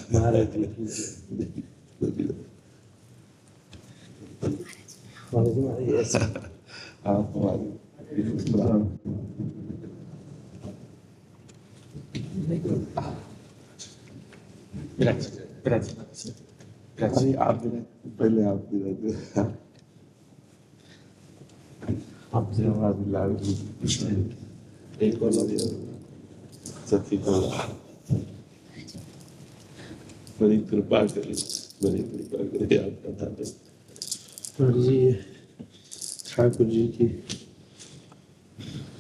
महाराज जी आप पहले आप एक और सखी को बड़ी कृपा करे आपका था जी ठाकुर जी की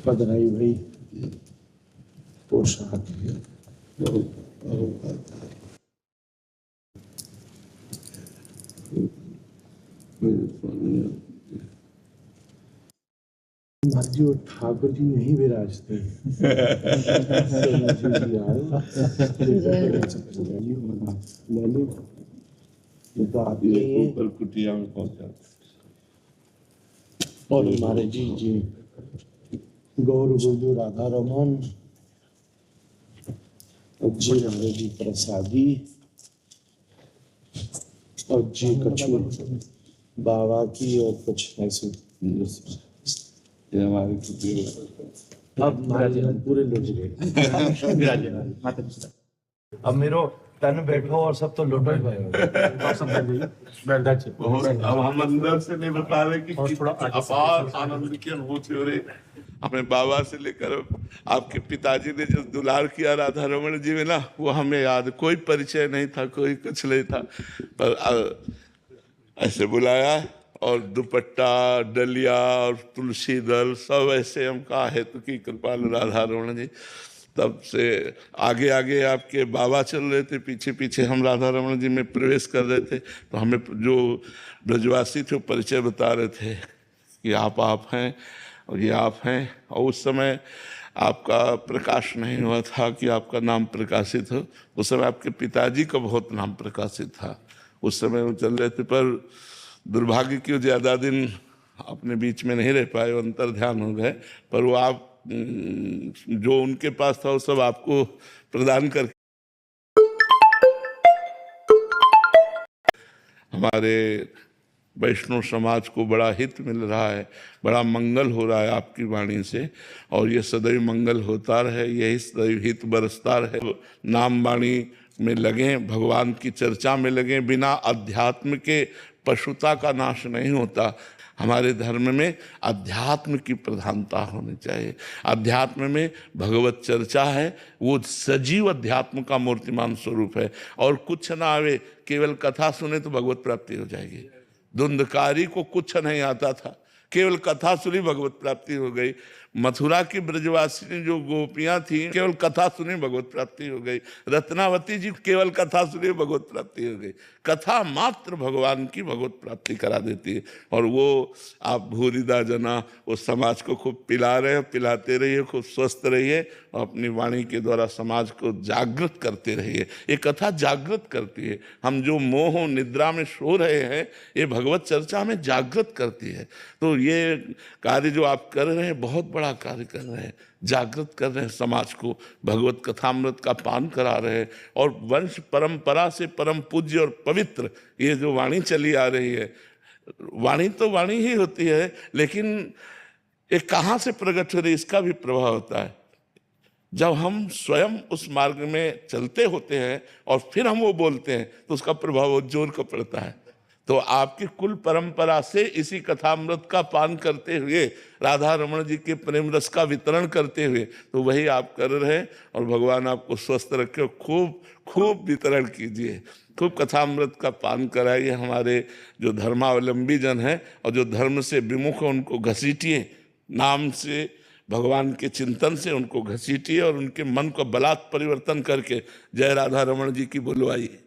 पधराई भाई पोशाक जो ठाकुर जी यहीं विराजते हैं तो आप ये ऊपर कुटिया में पहुंचा और हमारे जी गौर गुरु राधा रमन जी हमारे जी प्रसादी और जी कछु बाबा की और कुछ ऐसे ये हमारे कुटिया अब पूरे लुट गए अब मेरो तन बैठो और सब तो लुटो ही अब हम अंदर से नहीं बता रहे कि कितना अपार आनंद की अनुभूति हो रही। अपने बाबा से लेकर आपके पिताजी ने जो दुलार किया राधा रमन जी में ना, वो हमें याद, कोई परिचय नहीं था, कोई कुछ नहीं था, पर ऐसे बुलाया और दुपट्टा डलिया और तुलसी दल सब ऐसे हम कहा हेतु की कृपाल राधा रमन जी। तब से आगे आगे आपके बाबा चल रहे थे, पीछे पीछे हम राधा रमन जी में प्रवेश कर रहे थे। तो हमें जो ब्रजवासी थे वो परिचय बता रहे थे कि आप हैं और ये आप हैं। और उस समय आपका प्रकाश नहीं हुआ था कि आपका नाम प्रकाशित हो। उस समय आपके पिताजी का बहुत नाम प्रकाशित था, उस समय वो चल रहे थे। पर दुर्भाग्य की ज़्यादा दिन अपने बीच में नहीं रह पाए, अंतर ध्यान हो गए। पर वो आप जो उनके पास था वो सब आपको प्रदान कर हमारे वैष्णव समाज को बड़ा हित मिल रहा है, बड़ा मंगल हो रहा है आपकी वाणी से। और ये सदैव मंगल होता रहे, यही सदैव हित बरसता रहे। नाम वाणी में लगें, भगवान की चर्चा में लगें। बिना अध्यात्म के पशुता का नाश नहीं होता। हमारे धर्म में अध्यात्म की प्रधानता होनी चाहिए। अध्यात्म में भगवत चर्चा है, वो सजीव अध्यात्म का मूर्तिमान स्वरूप है। और कुछ ना आवे, केवल कथा सुने तो भगवत प्राप्ति हो जाएगी। धुंधकारी को कुछ नहीं आता था, केवल कथा सुनी भगवत प्राप्ति हो गई। मथुरा की ब्रजवासी जो गोपियां थी, केवल कथा सुनी भगवत प्राप्ति हो गई। रत्नावती जी केवल कथा सुनी भगवत प्राप्ति हो गई। कथा मात्र भगवान की भगवत प्राप्ति करा देती है। और वो आप भूरिदा जना उस समाज को खूब पिला रहे हो, पिलाते रहिए, खूब स्वस्थ रहिए और अपनी वाणी के द्वारा समाज को जागृत करते रहिए। ये कथा जागृत करती है। हम जो मोह निद्रा में सो रहे हैं, ये भगवत चर्चा में जागृत करती है। तो ये कार्य जो आप कर रहे हैं, बहुत बड़ा कार्य कर रहे हैं, जागृत कर रहे हैं समाज को, भगवत कथामृत का पान करा रहे हैं। और वंश परंपरा से परम पूज्य और पवित्र ये जो वाणी चली आ रही है, वाणी तो वाणी ही होती है, लेकिन ये कहाँ से प्रकट हो रही है इसका भी प्रभाव होता है। जब हम स्वयं उस मार्ग में चलते होते हैं और फिर हम वो बोलते हैं तो उसका प्रभाव जोर का पड़ता है। तो आपकी कुल परंपरा से इसी कथामृत का पान करते हुए, राधा रमन जी के प्रेम रस का वितरण करते हुए, तो वही आप कर रहे हैं। और भगवान आपको स्वस्थ रखे, खूब खूब वितरण कीजिए, खूब कथामृत का पान कराइए। हमारे जो धर्मावलंबी जन हैं और जो धर्म से विमुख हैं, उनको घसीटिए, नाम से भगवान के चिंतन से उनको घसीटिए और उनके मन को बलात् परिवर्तन करके जय राधा रमन जी की बुलवाइए।